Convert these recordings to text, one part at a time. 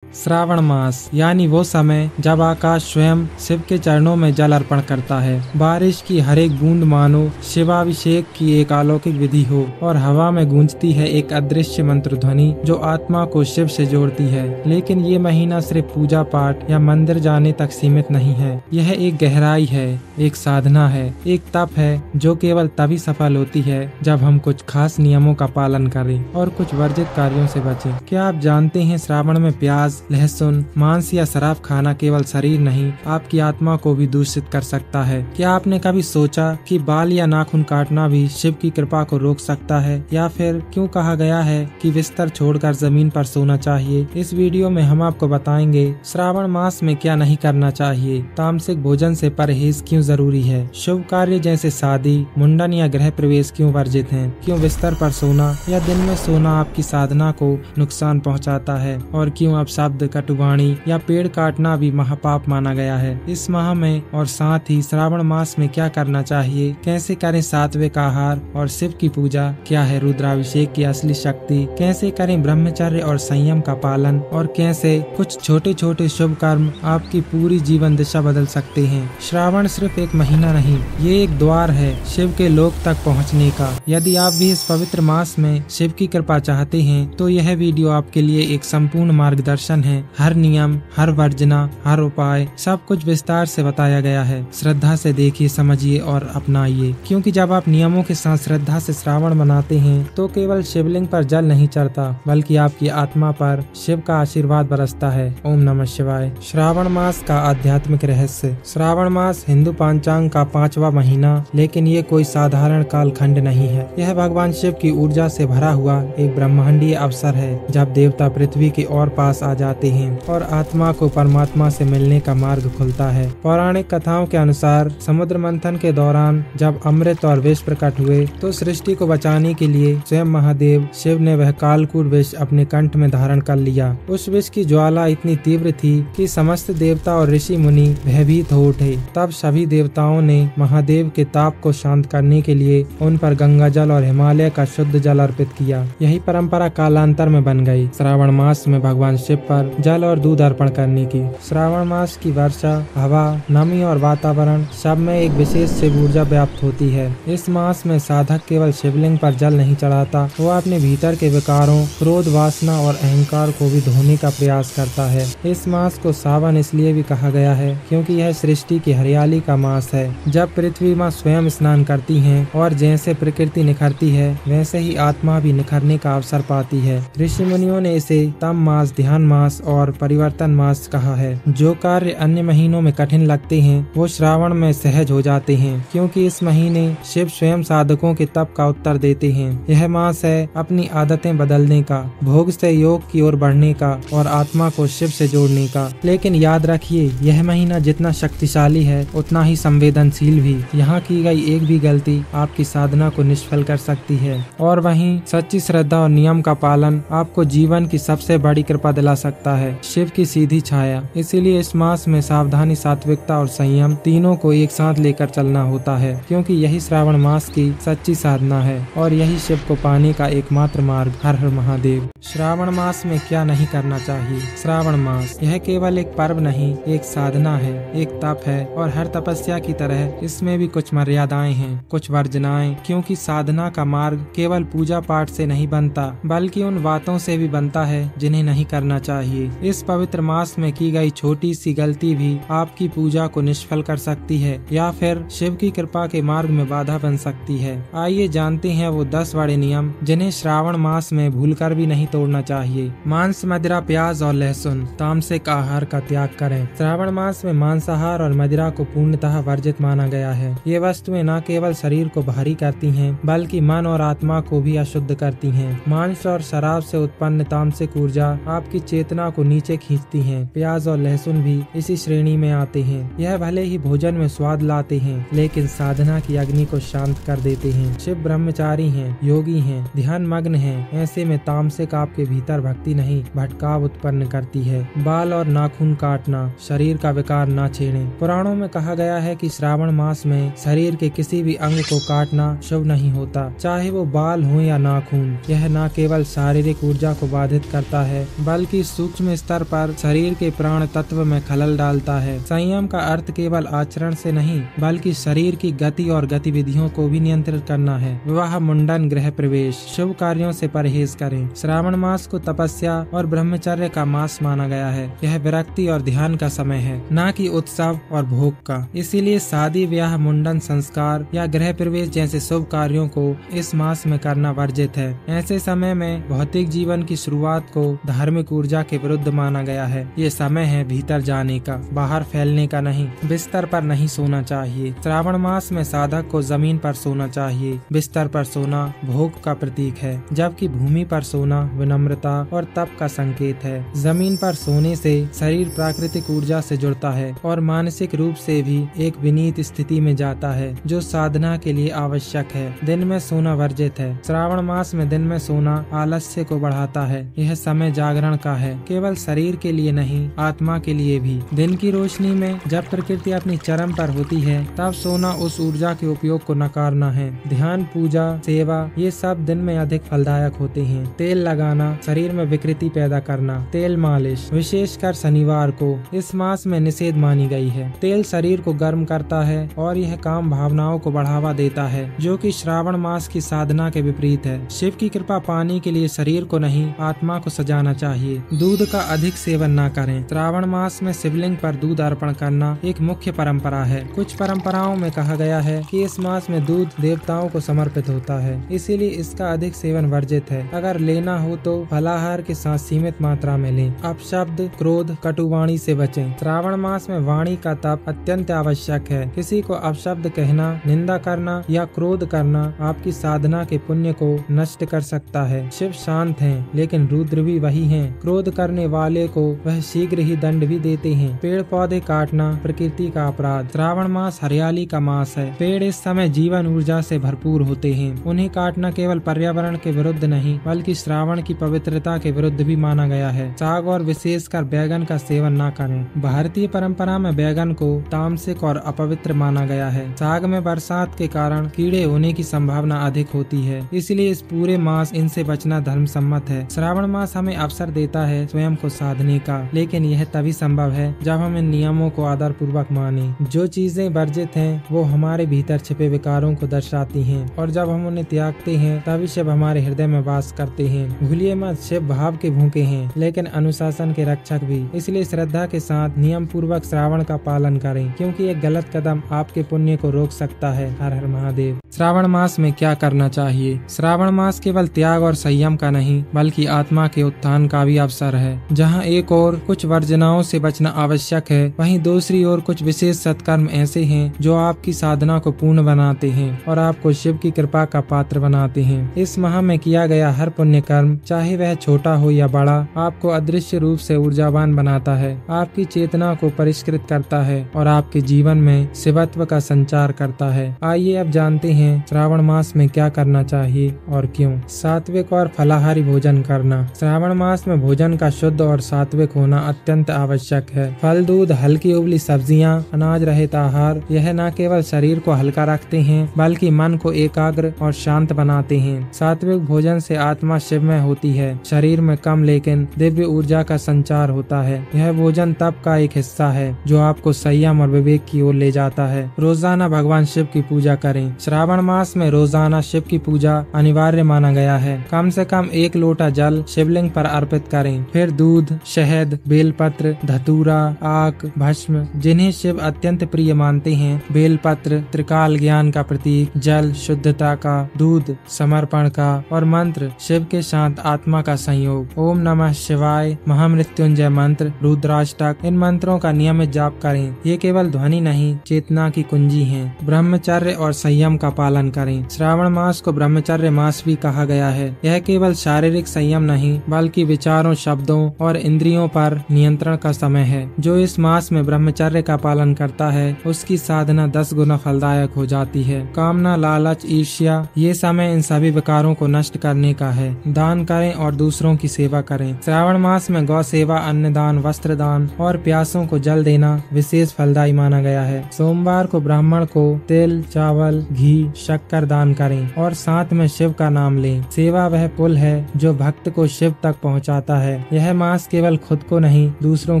श्रावण मास यानी वो समय जब आकाश स्वयं शिव के चरणों में जल अर्पण करता है। बारिश की हर एक बूंद मानो शिवाभिषेक की एक अलौकिक विधि हो और हवा में गूंजती है एक अदृश्य मंत्र ध्वनि जो आत्मा को शिव से जोड़ती है। लेकिन ये महीना सिर्फ पूजा पाठ या मंदिर जाने तक सीमित नहीं है। यह एक गहराई है, एक साधना है, एक तप है जो केवल तभी सफल होती है जब हम कुछ खास नियमों का पालन करें और कुछ वर्जित कार्यों से बचें। क्या आप जानते हैं श्रावण में प्याज, लहसुन, मांस या शराब खाना केवल शरीर नहीं आपकी आत्मा को भी दूषित कर सकता है। क्या आपने कभी सोचा कि बाल या नाखून काटना भी शिव की कृपा को रोक सकता है? या फिर क्यों कहा गया है कि बिस्तर छोड़कर जमीन पर सोना चाहिए? इस वीडियो में हम आपको बताएंगे श्रावण मास में क्या नहीं करना चाहिए, तामसिक भोजन से परहेज क्यों जरूरी है, शुभ कार्य जैसे शादी, मुंडन या गृह प्रवेश क्यों वर्जित हैं, क्यों बिस्तर पर सोना या दिन में सोना आपकी साधना को नुकसान पहुंचाता है और क्यों अब शब्द, कटुवाणी या पेड़ काटना भी महापाप माना गया है। इस माह में और साथ ही श्रावण मास में क्या करना चाहिए, कैसे करें सात्विक आहार और शिव की पूजा, क्या है रुद्राभिषेक की असली शक्ति, कैसे करें ब्रह्मचर्य और संयम का पालन और कैसे कुछ छोटे छोटे शुभ कर्म आपकी पूरी जीवन दिशा बदल सकते हैं। श्रावण सिर्फ एक महीना नहीं, ये एक द्वार है शिव के लोक तक पहुंचने का। यदि आप भी इस पवित्र मास में शिव की कृपा चाहते हैं तो यह वीडियो आपके लिए एक संपूर्ण मार्गदर्शन है। हर नियम, हर वर्जना, हर उपाय, सब कुछ विस्तार से बताया गया है। श्रद्धा से देखिए, समझिए और अपनाइए, क्योंकि जब आप नियमों के साथ श्रद्धा से श्रावण मनाते हैं तो केवल शिवलिंग पर जल नहीं चढ़ता बल्कि आपकी आत्मा पर शिव का आशीर्वाद बरसता है। ओम नमः शिवाय। श्रावण मास का आध्यात्मिक रहस्य। श्रावण मास हिंदू पांचांग का 5वां महीना, लेकिन ये कोई साधारण कालखंड नहीं है। यह भगवान शिव की ऊर्जा से भरा हुआ एक ब्रह्मांडीय अवसर है जब देवता पृथ्वी के और पास आ जाते हैं और आत्मा को परमात्मा से मिलने का मार्ग खुलता है। पौराणिक कथाओं के अनुसार समुद्र मंथन के दौरान जब अमृत और विष प्रकट हुए तो सृष्टि को बचाने के लिए स्वयं महादेव शिव ने वह कालकूट विष अपने कंठ में धारण कर लिया। उस विष की ज्वाला इतनी तीव्र थी कि समस्त देवता और ऋषि मुनि भयभीत हो उठे। तब सभी देवताओं ने महादेव के ताप को शांत करने के लिए उन पर गंगा जल और हिमालय का शुद्ध जल अर्पित किया। यही परंपरा कालांतर में बन गई। श्रावण मास में भगवान शिव पर जल और दूध अर्पण करने की। श्रावण मास की वर्षा, हवा, नमी और वातावरण सब में एक विशेष शिव ऊर्जा व्याप्त होती है। इस मास में साधक केवल शिवलिंग पर जल नहीं चढ़ाता, वो अपने भीतर के विकारों, क्रोध, वासना और अहंकार को भी धोने का प्रयास करता है। इस मास को सावन इसलिए भी कहा गया है क्योंकि यह सृष्टि की हरियाली का मास है। जब पृथ्वी माँ स्वयं स्नान करती है और जैसे प्रकृति निखरती है वैसे ही आत्मा भी निखरने का अवसर पाती है। ऋषि मुनियों ने इसे तम मास, ध्यान मास और परिवर्तन मास कहा है। जो कार्य अन्य महीनों में कठिन लगते हैं वो श्रावण में सहज हो जाते हैं, क्योंकि इस महीने शिव स्वयं साधकों के तप का उत्तर देते हैं। यह मास है अपनी आदतें बदलने का, भोग से योग की ओर बढ़ने का और आत्मा को शिव से जोड़ने का। लेकिन याद रखिए, यह महीना जितना शक्तिशाली है उतना ही संवेदनशील भी। यहाँ की गई एक भी गलती आपकी साधना को निष्फल कर सकती है और वहीं सच्ची श्रद्धा और नियम का पालन आपको जीवन की सबसे बड़ी कृपा दिला सकता है, शिव की सीधी छाया। इसीलिए इस मास में सावधानी, सात्विकता और संयम तीनों को एक साथ लेकर चलना होता है, क्योंकि यही श्रावण मास की सच्ची साधना है और यही शिव को पाने का एकमात्र मार्ग। हर हर महादेव। श्रावण मास में क्या नहीं करना चाहिए। श्रावण मास यह केवल एक पर्व नहीं, एक साधना है, एक तप है और हर तपस्या की तरह इसमें भी कुछ मर्यादाएं हैं, कुछ वर्जनाएं, क्योंकि साधना का मार्ग केवल पूजा पाठ से नहीं बनता बल्कि उन बातों से भी बनता है जिन्हें नहीं करना चाहिए। इस पवित्र मास में की गई छोटी सी गलती भी आपकी पूजा को निष्फल कर सकती है या फिर शिव की कृपा के मार्ग में बाधा बन सकती है। आइए जानते हैं वो 10 बड़े नियम जिन्हें श्रावण मास में भूलकर भी नहीं तोड़ना चाहिए। मांस, मदिरा, प्याज और लहसुन, तामसिक आहार का त्याग करें। श्रावण मास में मांसाहार और मदिरा को पूर्णतः वर्जित माना गया है। ये वस्तुएं न केवल शरीर को भारी करती हैं बल्कि मन और आत्मा को भी अशुद्ध करती हैं। मांस और शराब से उत्पन्न तामसिक ऊर्जा आपकी चेतना को नीचे खींचती हैं। प्याज और लहसुन भी इसी श्रेणी में आते हैं। यह भले ही भोजन में स्वाद लाते हैं लेकिन साधना की अग्नि को शांत कर देते हैं। शिव ब्रह्मचारी हैं, योगी हैं, ध्यान मग्न हैं। ऐसे में तामसिक आपके भीतर भक्ति नहीं भटकाव उत्पन्न करती है। बाल और नाखून काटना, शरीर का विकार ना छेड़ें। पुराणों में कहा गया है कि श्रावण मास में शरीर के किसी भी अंग को काटना शुभ नहीं होता, चाहे वो बाल हो या नाखून। यह न केवल शारीरिक ऊर्जा को बाधित करता है बल्कि सूक्ष्म स्तर पर शरीर के प्राण तत्व में खलल डालता है। संयम का अर्थ केवल आचरण से नहीं बल्कि शरीर की गति और गतिविधियों को भी नियंत्रित करना है। विवाह, मुंडन, गृह प्रवेश, शुभ कार्यों से परहेज करें। श्रावण मास को तपस्या और ब्रह्मचर्य का मास माना गया है। यह विरक्ति और ध्यान का समय है, न कि उत्सव और भोग का। इसीलिए शादी, ब्याह, मुंडन, संस्कार या गृह प्रवेश जैसे शुभ कार्यों को इस मास में करना वर्जित है। ऐसे समय में भौतिक जीवन की शुरुआत को धार्मिक ऊर्जा के विरुद्ध माना गया है। ये समय है भीतर जाने का, बाहर फैलने का नहीं। बिस्तर पर नहीं सोना चाहिए। श्रावण मास में साधक को जमीन पर सोना चाहिए। बिस्तर पर सोना भोग का प्रतीक है, जबकि भूमि पर सोना विनम्रता और तप का संकेत है। जमीन पर सोने से शरीर प्राकृतिक ऊर्जा से जुड़ता है और मानसिक रूप से भी एक विनीत स्थिति में जाता है, जो साधना के लिए आवश्यक है। दिन में सोना वर्जित है। श्रावण मास में दिन में सोना आलस्य को बढ़ाता है। यह समय जागरण का है, केवल शरीर के लिए नहीं, आत्मा के लिए भी। दिन की रोशनी में जब प्रकृति अपनी चरम पर होती है तब सोना उस ऊर्जा के उपयोग को नकारना है। ध्यान, पूजा, सेवा ये सब दिन में अधिक फलदायक होते हैं। तेल लगाना, शरीर में विकृति पैदा करना, तेल मालिश विशेषकर शनिवार को इस मास में निषेध मानी गई है। तेल शरीर को गर्म करता है और यह काम भावनाओं को बढ़ावा देता है, जो कि श्रावण मास की साधना के विपरीत है। शिव की कृपा पाने के लिए शरीर को नहीं, आत्मा को सजाना चाहिए। दूध का अधिक सेवन न करें। श्रावण मास में शिवलिंग पर दूध अर्पण करना एक मुख्य परंपरा है। कुछ परंपराओं में कहा गया है कि इस मास में दूध देवताओं को समर्पित होता है, इसीलिए इसका अधिक सेवन वर्जित है। अगर लेना हो तो फलाहार के साथ सीमित मात्रा में लें। अपशब्द, क्रोध, कटुवाणी से बचें। श्रावण मास में वाणी का तप अत्यंत आवश्यक है। किसी को अपशब्द कहना, निंदा करना या क्रोध करना आपकी साधना के पुण्य को नष्ट कर सकता है। शिव शांत हैं, लेकिन रुद्र भी वही हैं। क्रोध करने वाले को वह शीघ्र ही दंड भी देते हैं। पेड़ पौधे काटना प्रकृति का अपराध। श्रावण मास हरियाली का मास है। पेड़ इस समय जीवन ऊर्जा से भरपूर होते हैं। उन्हें काटना केवल पर्यावरण के विरुद्ध नहीं बल्कि श्रावण की पवित्रता के विरुद्ध भी माना गया है। साग और विशेषकर बैगन का सेवन न करें। भारतीय परंपरा में बैगन को तामसिक और अपवित्र माना गया है। साग में बरसात के कारण कीड़े होने की संभावना अधिक होती है, इसलिए इस पूरे मास इनसे बचना धर्म सम्मत है। श्रावण मास हमें अवसर देता है स्वयं को साधने का, लेकिन यह तभी संभव है जब हम इन नियमों को आदर पूर्वक माने। जो चीजें वर्जित हैं वो हमारे भीतर छिपे विकारों को दर्शाती हैं, और जब हम उन्हें त्यागते हैं तभी शिव हमारे हृदय में वास करते हैं। भूलिए मत, शिव भाव के भूखे हैं लेकिन अनुशासन के रक्षक भी। इसलिए श्रद्धा के साथ नियम पूर्वक श्रावण का पालन करें, क्योंकि एक गलत कदम आपके पुण्य को रोक सकता है। हर हर महादेव। श्रावण मास में क्या करना चाहिए? श्रावण मास केवल त्याग और संयम का नहीं बल्कि आत्मा के उत्थान का भी अवसर है। जहाँ एक और कुछ वर्जनाओं से बचना आवश्यक है, वहीं दूसरी ओर कुछ विशेष सत्कर्म ऐसे हैं जो आपकी साधना को पूर्ण बनाते हैं और आपको शिव की कृपा का पात्र बनाते हैं। इस माह में किया गया हर पुण्य कर्म, चाहे वह छोटा हो या बड़ा, आपको अदृश्य रूप से ऊर्जावान बनाता है, आपकी चेतना को परिष्कृत करता है और आपके जीवन में शिवत्व का संचार करता है। आइए अब जानते हैं श्रावण मास में क्या करना चाहिए और क्यों। सात्विक और फलाहारी भोजन करना। श्रावण मास में भोजन का शुद्ध और सात्विक होना अत्यंत आवश्यक है। फल, दूध, हल्की उबली सब्जियां, अनाज रहित आहार यह न केवल शरीर को हल्का रखते हैं बल्कि मन को एकाग्र और शांत बनाते हैं। सात्विक भोजन से आत्मा शिवमय होती है, शरीर में कम लेकिन दिव्य ऊर्जा का संचार होता है। यह भोजन तप का एक हिस्सा है जो आपको संयम और विवेक की ओर ले जाता है। रोजाना भगवान शिव की पूजा करें। श्रावण मास में रोजाना शिव की पूजा अनिवार्य माना गया है। कम से कम 1 लोटा जल शिवलिंग पर अर्पित करें। फिर दूध, शहद, बेलपत्र, धतूरा, आक, भस्म जिन्हें शिव अत्यंत प्रिय मानते हैं, बेलपत्र त्रिकाल ज्ञान का प्रतीक, जल शुद्धता का, दूध समर्पण का और मंत्र शिव के साथ आत्मा का संयोग। ओम नमः शिवाय, महामृत्युंजय मंत्र, रुद्राष्टक, इन मंत्रों का नियमित जाप करें। ये केवल ध्वनि नहीं, चेतना की कुंजी हैं। ब्रह्मचर्य और संयम का पालन करें। श्रावण मास को ब्रह्मचर्य मास भी कहा गया है। यह केवल शारीरिक संयम नहीं बल्कि विचारों, शब्दों और इंद्रियों पर नियंत्रण का समय है। जो इस मास में ब्रह्मचर्य का पालन करता है उसकी साधना 10 गुना फलदायक हो जाती है। कामना, लालच, ईर्ष्या ये समय इन सभी विकारों को नष्ट करने का है। दान करें और दूसरों की सेवा करें। श्रावण मास में गौ सेवा, अन्नदान, वस्त्र दान और प्यासों को जल देना विशेष फलदायी माना गया है। सोमवार को ब्राह्मण को तिल, चावल, घी, शक्कर दान करें और साथ में शिव का नाम लें। सेवा वह पुल है जो भक्त को शिव तक पहुंचाता है। यह मास केवल खुद को नहीं दूसरों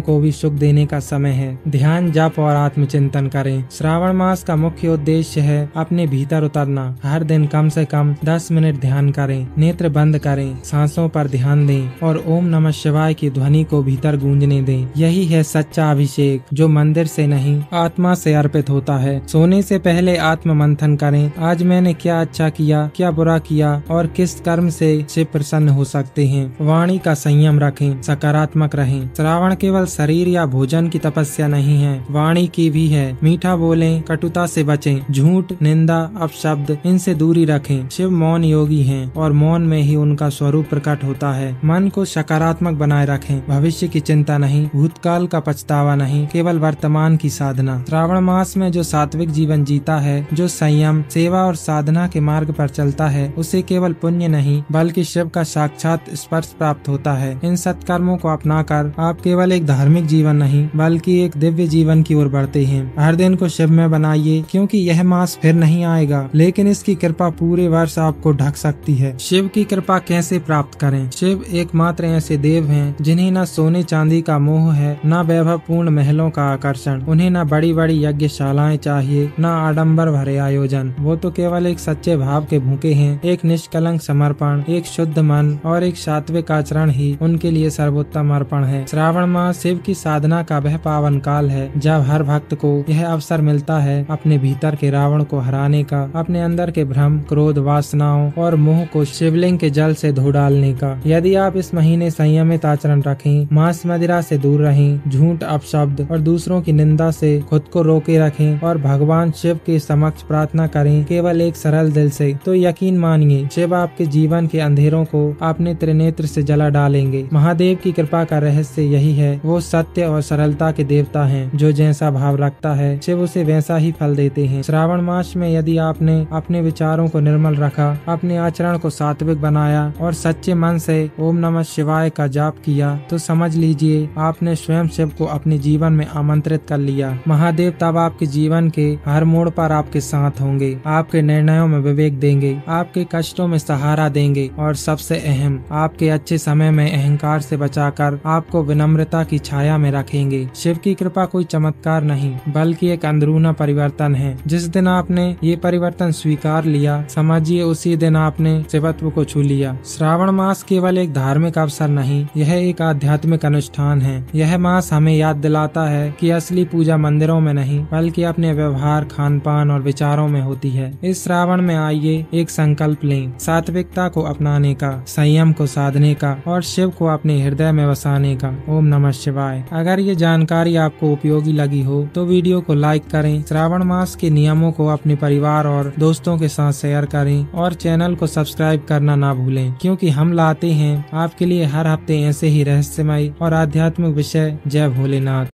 को भी सुख देने का समय है। ध्यान, जप और आत्मचिंतन करें। श्रावण मास का मुख्य उद्देश्य है अपने भीतर उतरना। हर दिन कम से कम 10 मिनट ध्यान करें, नेत्र बंद करें, सांसों पर ध्यान दें और ओम नमः शिवाय की ध्वनि को भीतर गूंजने दें। यही है सच्चा अभिषेक, जो मंदिर से नहीं आत्मा से अर्पित होता है। सोने से पहले आत्म मंथन करें। आज मैंने क्या अच्छा किया, क्या बुरा किया और किस कर्म से शिव प्रसन्न हो सकते हैं। वाणी का संयम रखें, सकारात्मक रहें। श्रावण केवल शरीर या भोजन की तपस्या नहीं है, वाणी की भी है। मीठा बोलें, कटुता से बचें, झूठ, निंदा, अपशब्द इनसे दूरी रखें। शिव मौन योगी हैं और मौन में ही उनका स्वरूप प्रकट होता है। मन को सकारात्मक बनाए रखें, भविष्य की चिंता नहीं, भूतकाल का पछतावा नहीं, केवल वर्तमान की साधना। श्रावण मास में जो सात्विक जीवन जीता है, जो संयम, सेवा और साधना के मार्ग पर चलता है, उसे केवल पुण्य नहीं बल्कि शिव का साक्षात स्पर्श प्राप्त होता है। इन सत्कर्मों को अपनाकर आप केवल एक धार्मिक जीवन नहीं बल्कि एक दिव्य जीवन की ओर बढ़ते हैं। हर दिन को शिव में बनाइए, क्योंकि यह मास फिर नहीं आएगा, लेकिन इसकी कृपा पूरे वर्ष आपको ढक सकती है। शिव की कृपा कैसे प्राप्त करें? शिव एकमात्र ऐसे देव हैं जिन्हें न सोने चांदी का मोह है, न वैभवपूर्ण महलों का आकर्षण। उन्हें न बड़ी बड़ी यज्ञशालाएं चाहिए, न आडंबर भरे आयोजन। वो तो केवल एक सच्चे भाव के भूखे हैं। एक निष्कलंक समर्पण, एक शुद्ध मन और एक सात्विक आचरण ही उनके लिए सर्वोत्तम अर्पण है। श्रावण मास शिव की साधना का वह पावन काल है जब हर भक्त को यह अवसर मिलता है अपने भीतर के रावण को हराने का, अपने अंदर के भ्रम, क्रोध, वासनाओं और मोह को शिवलिंग के जल से धो डालने का। यदि आप इस महीने संयमित आचरण रखें, मांस मदिरा से दूर रहें, झूठ, अपशब्द और दूसरों की निंदा से खुद को रोके रखें और भगवान शिव के समक्ष प्रार्थना करें केवल एक सरल दिल से, तो यकीन मानिए शिव आपके जीवन के अंधेरों को अपने त्रिनेत्र से जला डालेंगे। महादेव की कृपा का रहस्य यही है, वो सत्य और सरलता के देवता हैं। जो जैसा भाव रखता है शिव उसे वैसा ही फल देते हैं। श्रावण मास में यदि आपने अपने विचारों को निर्मल रखा, अपने आचरण को सात्विक बनाया और सच्चे मन से ओम नमः शिवाय का जाप किया, तो समझ लीजिए आपने स्वयं शिव को अपने जीवन में आमंत्रित कर लिया। महादेव तब आपके जीवन के हर मोड़ पर आपके साथ होंगे, आपके निर्णयों में विवेक देंगे, आपके कष्टों में सहारा देंगे और सबसे अहम, आपके अच्छे समय में अहंकार से बचाकर आपको विनम्रता की छाया में रखेंगे। शिव की कृपा कोई चमत्कार नहीं बल्कि एक अंदरूना परिवर्तन है। जिस दिन आपने ये परिवर्तन स्वीकार लिया, समझिए उसी दिन आपने शिवत्व को छू लिया। श्रावण मास केवल एक धार्मिक अवसर नहीं, यह एक आध्यात्मिक अनुष्ठान है। यह मास हमें याद दिलाता है कि असली पूजा मंदिरों में नहीं बल्कि अपने व्यवहार, खान पान और विचारों में होती है। इस श्रावण में आइए एक संकल्प लें, सात्विकता को अपनाने का, संयम को साधने का और शिव को अपने हृदय में बसाने का। ओम नमः शिवाय। अगर ये जानकारी आपको उपयोगी लगी हो तो वीडियो को लाइक करें, श्रावण मास के नियमों को अपने परिवार और दोस्तों के साथ शेयर करें और चैनल को सब्सक्राइब करना ना भूलें, क्योंकि हम लाते हैं आपके लिए हर हफ्ते ऐसे ही रहस्यमय और आध्यात्मिक विषय। जय भोलेनाथ।